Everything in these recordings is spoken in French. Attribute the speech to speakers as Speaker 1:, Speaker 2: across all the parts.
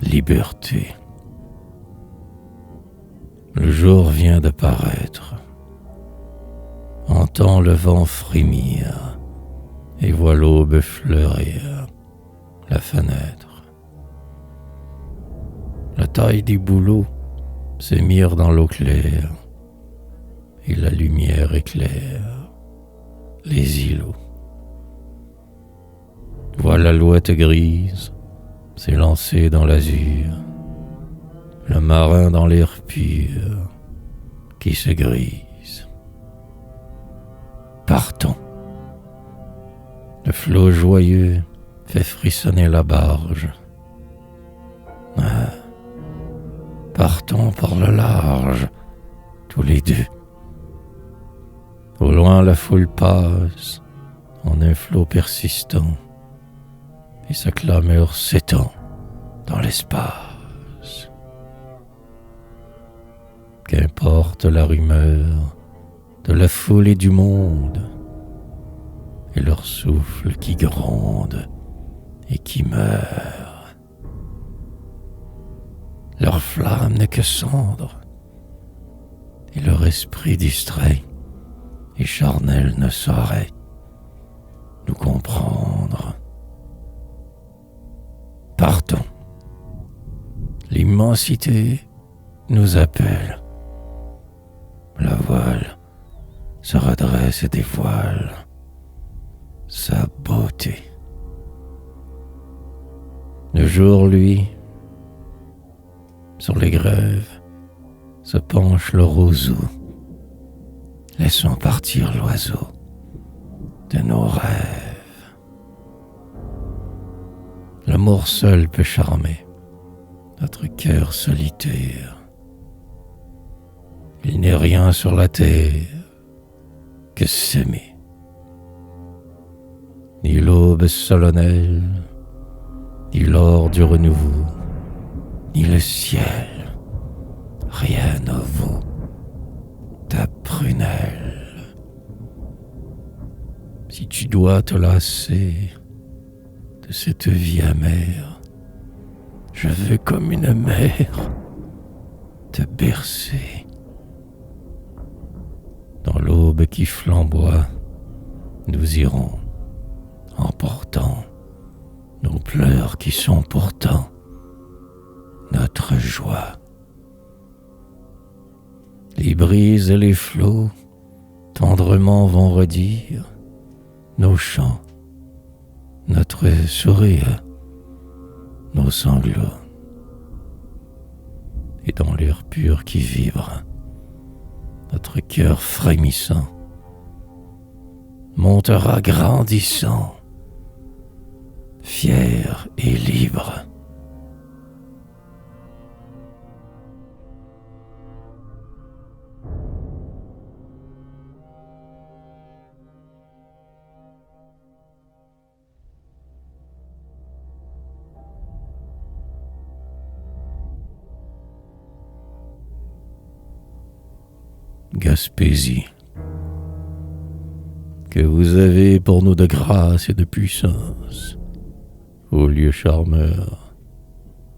Speaker 1: liberté. Le jour vient de paraître. Entends le vent frémir et vois l'aube fleurir la fenêtre. La taille des bouleaux s'émire dans l'eau claire et la lumière éclaire les îlots. Vois l'alouette grise s'élancer dans l'azur, le marin dans l'air pur qui se grise. Partons. Le flot joyeux fait frissonner la barge. Partons par le large, tous les deux. Au loin la foule passe en un flot persistant et sa clameur s'étend dans l'espace. Qu'importe la rumeur de la foule et du monde, et leur souffle qui gronde et qui meurt. Leur flamme n'est que cendre, et leur esprit distrait et charnel ne saurait nous comprendre. Partons. L'immensité nous appelle. La voile se redresse et dévoile sa beauté. Le jour, lui, sur les grèves, se penche le roseau. Laissons partir l'oiseau de nos rêves. L'amour seul peut charmer notre cœur solitaire. Il n'est rien sur la terre que s'aimer. Ni l'aube solennelle, ni l'or du renouveau, ni le ciel, rien ne vaut ta prunelle. Si tu dois te lasser de cette vie amère, je veux comme une mère te bercer. Dans l'aube qui flamboie, nous irons, emportant nos pleurs qui sont pourtant notre joie. Les brises et les flots tendrement vont redire nos chants, notre sourire, nos sanglots. Et dans l'air pur qui vibre, notre cœur frémissant montera grandissant, fier et libre. Gaspésie, que vous avez pour nous de grâce et de puissance, ô lieu charmeur,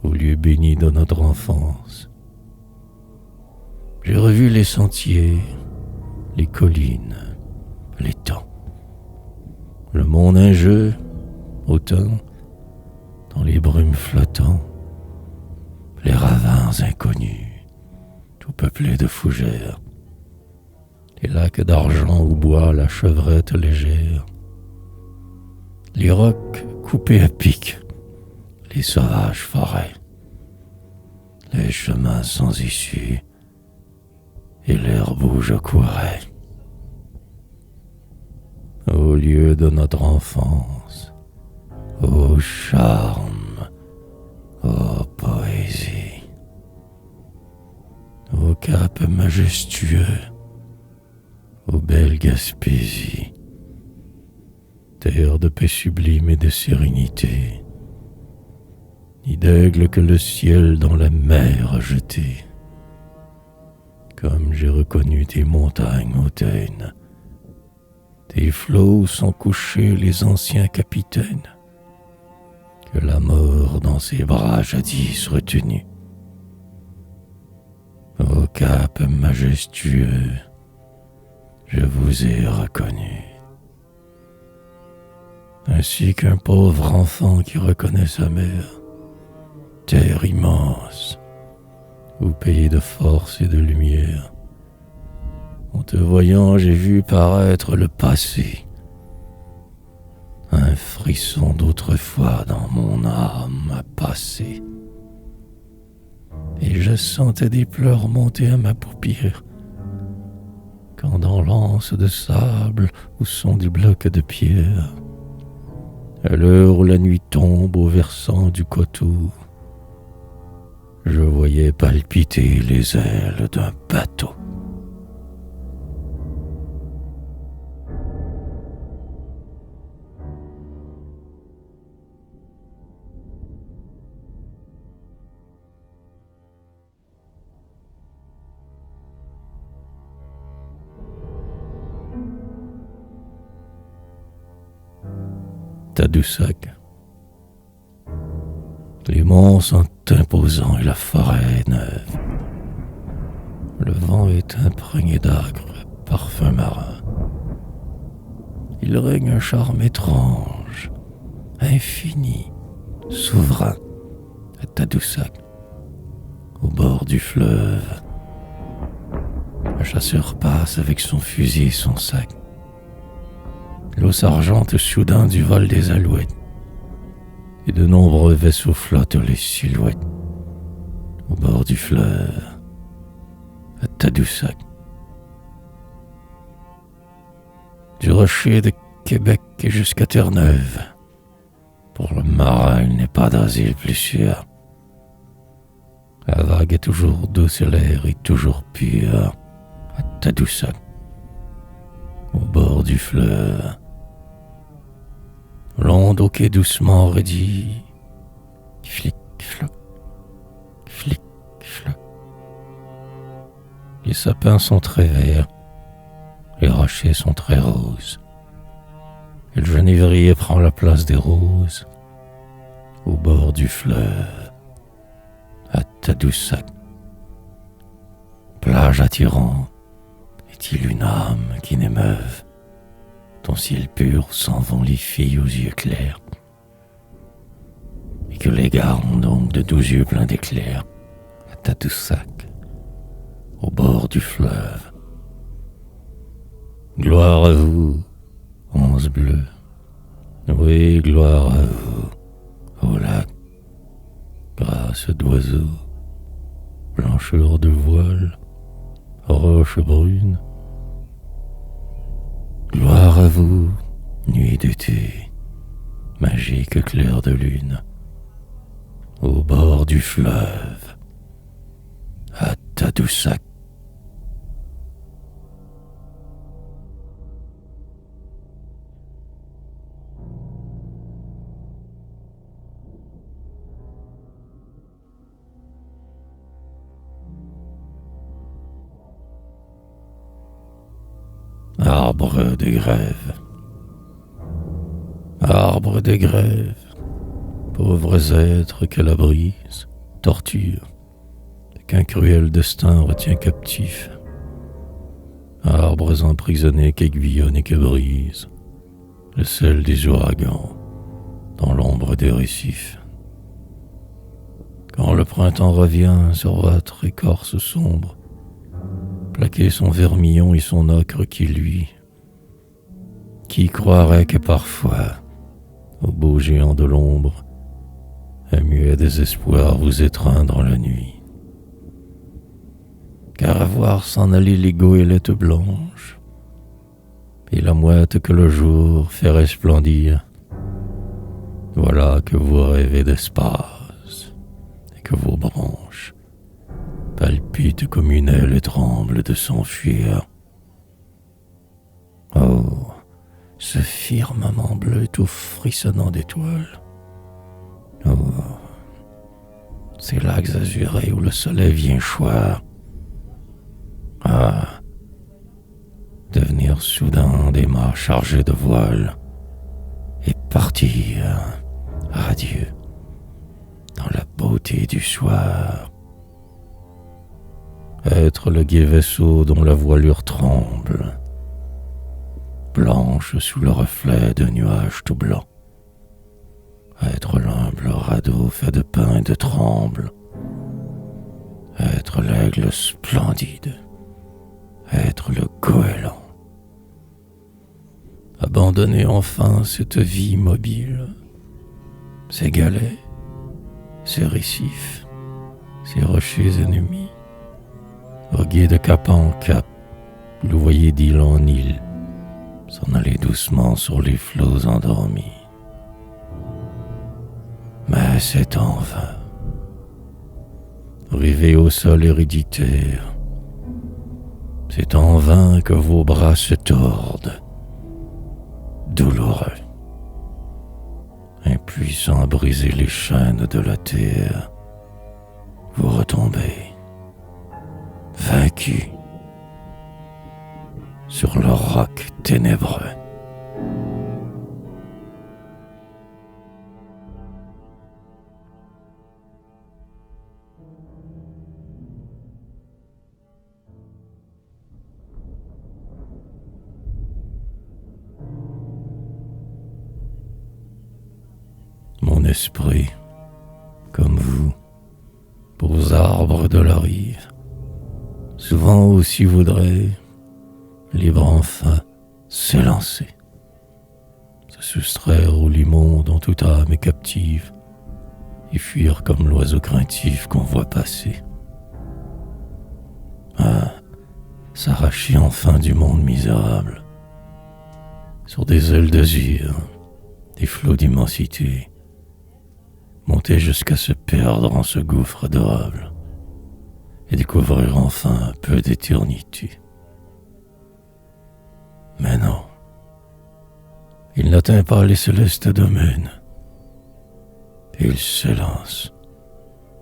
Speaker 1: ô lieu béni de notre enfance. J'ai revu les sentiers, les collines, les temps, le monde un jeu, autant, dans les brumes flottants, les ravins inconnus, tout peuplés de fougères, les lacs d'argent où boit la chevrette légère, les rocs coupés à pic, les sauvages forêts, les chemins sans issue et l'herbe où je courais. Au lieu de notre enfance, ô charme, ô poésie, au cap majestueux, ô belle Gaspésie, terre de paix sublime et de sérénité, ni d'aigle que le ciel dans la mer a jeté. Comme j'ai reconnu tes montagnes hautaines, tes flots où sont couchés les anciens capitaines, que la mort dans ses bras jadis retenu. Au cap majestueux, je vous ai reconnu. Ainsi qu'un pauvre enfant qui reconnaît sa mère, terre immense, où pays de force et de lumière. En te voyant, j'ai vu paraître le passé, un frisson d'autrefois dans mon âme a passé. Et je sentais des pleurs monter à ma paupière, quand dans l'anse de sable où sont des blocs de pierre, à l'heure où la nuit tombe au versant du coteau, je voyais palpiter les ailes d'un bateau. Tadoussac. Les monts sont imposants et la forêt est neuve. Le vent est imprégné d'âcre parfum marin. Il règne un charme étrange, infini, souverain, à Tadoussac, au bord du fleuve. Un chasseur passe avec son fusil et son sac. L'eau s'argente soudain du vol des alouettes, et de nombreux vaisseaux flottent les silhouettes au bord du fleuve, à Tadoussac. Du rocher de Québec jusqu'à Terre-Neuve, pour le marin, il n'est pas d'asile plus sûr. La vague est toujours douce et l'air est toujours pur, à Tadoussac, au bord du fleuve. L'onde au quai doucement redit flic, floc, flic, floc. Les sapins sont très verts, les rochers sont très roses, et le genévrier prend la place des roses au bord du fleuve, à Tadoussac. Plage attirante, est-il une âme qui n'émeuve? Ton ciel pur s'en vont les filles aux yeux clairs, et que les gars ont donc de 12 yeux pleins d'éclairs, à Tadoussac, au bord du fleuve. Gloire à vous, onze bleus, oui, gloire à vous, au lac, grâce d'oiseaux, blancheur de voile, roche brune. Gloire à vous, nuit d'été, magique clair de lune, au bord du fleuve, à Tadoussac. Arbre de grève, arbre de grève, pauvres êtres que la brise torture, et qu'un cruel destin retient captifs. Arbres emprisonnés qu'aiguillonnent et que brise le sel des ouragans dans l'ombre des récifs. Quand le printemps revient sur votre écorce sombre, plaquer son vermillon et son ocre qui luit, qui croirait que parfois, au beau géant de l'ombre, un muet désespoir vous étreint dans la nuit. Car à voir s'en aller les goélettes blanches, et la mouette que le jour fait resplendir, voilà que vous rêvez d'espace, et que vos branches palpite comme une aile et tremble de s'enfuir. Oh, ce firmament bleu tout frissonnant d'étoiles. Oh, ces lacs azurés où le soleil vient choir. Ah, devenir soudain des mâts chargés de voiles et partir, adieu, beauté du soir. Être le gai vaisseau dont la voilure tremble, blanche sous le reflet d'un nuage tout blanc. Être l'humble radeau fait de pain et de tremble. Être l'aigle splendide. Être le goéland. Abandonner enfin cette vie mobile, ces galets, ces récifs, ces rochers ennemis, voguer de cap en cap, louvoyer d'île en île, s'en aller doucement sur les flots endormis. Mais c'est en vain. Rivés au sol héréditaire, c'est en vain que vos bras se tordent, douloureux, impuissant à briser les chaînes de la terre. Vous retombez, vaincu, sur le roc ténébreux. Mon esprit, comme vous, beaux arbres de la rive, souvent aussi voudrait, libre enfin, s'élancer, se soustraire au limon dont toute âme est captive, et fuir comme l'oiseau craintif qu'on voit passer. Ah, s'arracher enfin du monde misérable, sur des ailes d'azur, des flots d'immensité, monter jusqu'à se perdre en ce gouffre adorable et découvrir enfin un peu d'éternité. Mais non, il n'atteint pas les célestes domaines. Il s'élance,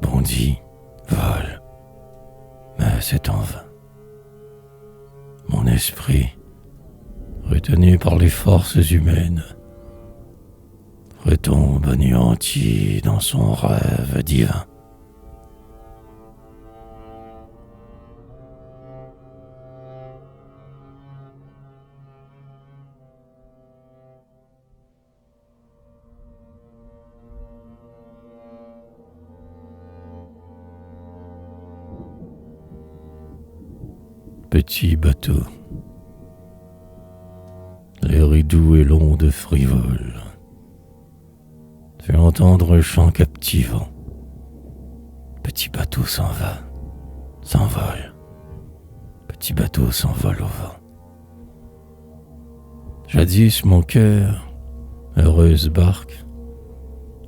Speaker 1: bondit, vole, mais c'est en vain. Mon esprit, retenu par les forces humaines, retombe anéanti dans son rêve divin. Petit bateau, l'air est doux et l'onde frivole, fait entendre un chant captivant. Petit bateau s'en va, s'envole. Petit bateau s'envole au vent. Jadis mon cœur, heureuse barque,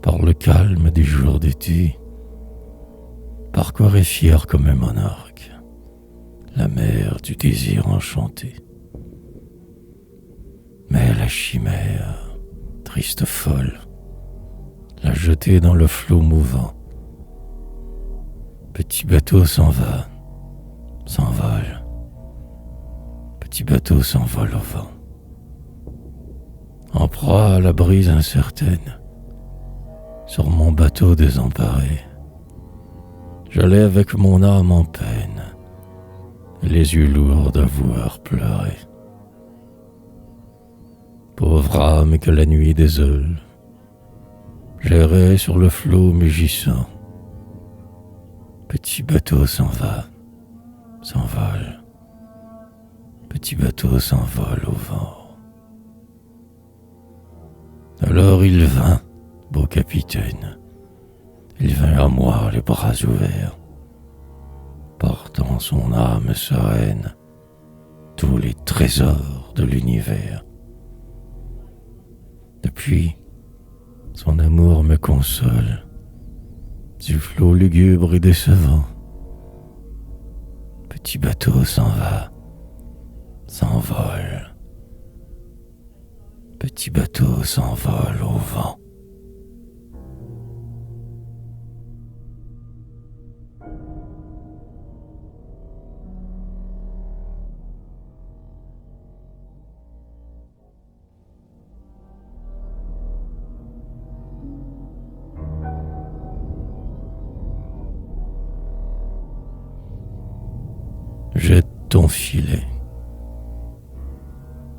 Speaker 1: par le calme des jours d'été, parcourait fier comme un monarque la mer du désir enchanté. Mais la chimère, triste folle, l'a jeté dans le flot mouvant. Petit bateau s'en va, s'envole. Petit bateau s'envole au vent. En proie à la brise incertaine, sur mon bateau désemparé, j'allais avec mon âme en peine, les yeux lourds d'avoir pleuré. Pauvre âme que la nuit désole, j'errais sur le flot mugissant. Petit bateau s'en va, s'envole. Petit bateau s'envole au vent. Alors il vint, beau capitaine, il vint à moi les bras ouverts, portant son âme sereine tous les trésors de l'univers. Depuis, son amour me console du flot lugubre et décevant. Petit bateau s'en va, s'envole. Petit bateau s'envole au vent. ton filet.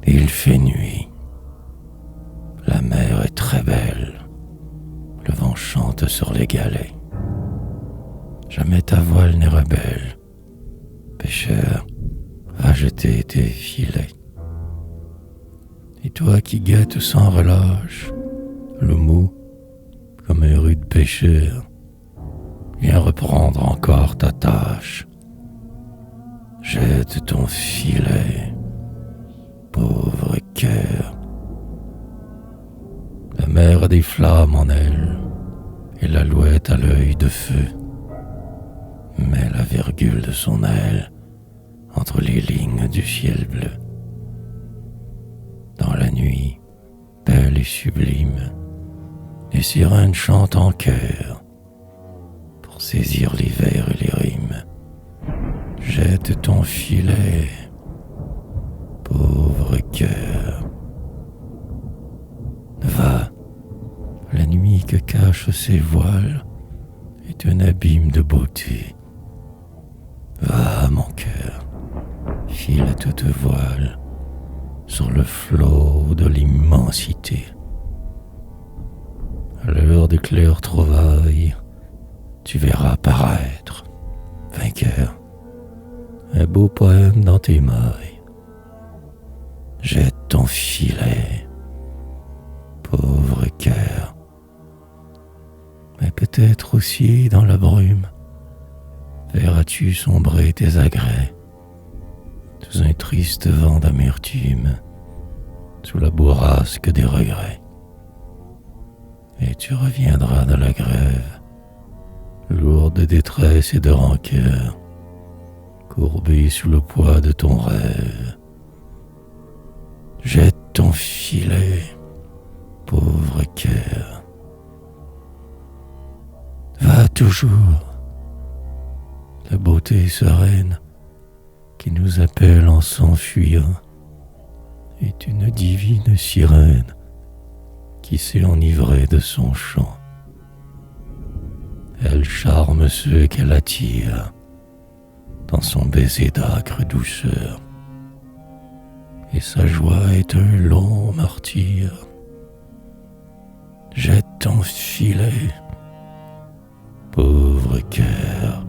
Speaker 1: Il fait nuit. La mer est très belle. Le vent chante sur les galets. Jamais ta voile n'est rebelle. Pêcheur, va jeter tes filets. Et toi qui guettes sans relâche le mot comme un rude pêcheur, viens reprendre encore ta tâche. Jette ton filet, pauvre cœur. La mer a des flammes en elle, et l'alouette a l'œil de feu. Mets la virgule de son aile entre les lignes du ciel bleu. Dans la nuit, belle et sublime, les sirènes chantent en chœur pour saisir les vers et les rimes. Jette ton filet, pauvre cœur. Va, la nuit que cachent ses voiles est un abîme de beauté. Va, mon cœur, file à toute voile sur le flot de l'immensité. À l'heure des claires trouvailles, tu verras paraître, vainqueur, un beau poème dans tes mailles. Jette ton filet, pauvre cœur. Mais peut-être aussi dans la brume, verras-tu sombrer tes agrès sous un triste vent d'amertume, sous la bourrasque des regrets. Et tu reviendras de la grève, lourd de détresse et de rancœur, courbé sous le poids de ton rêve. Jette ton filet, pauvre cœur. Va toujours, la beauté sereine qui nous appelle en s'enfuyant est une divine sirène qui s'est enivrée de son chant. Elle charme ceux qu'elle attire dans son baiser d'âcre douceur, et sa joie est un long martyre. Jette ton filet, pauvre cœur.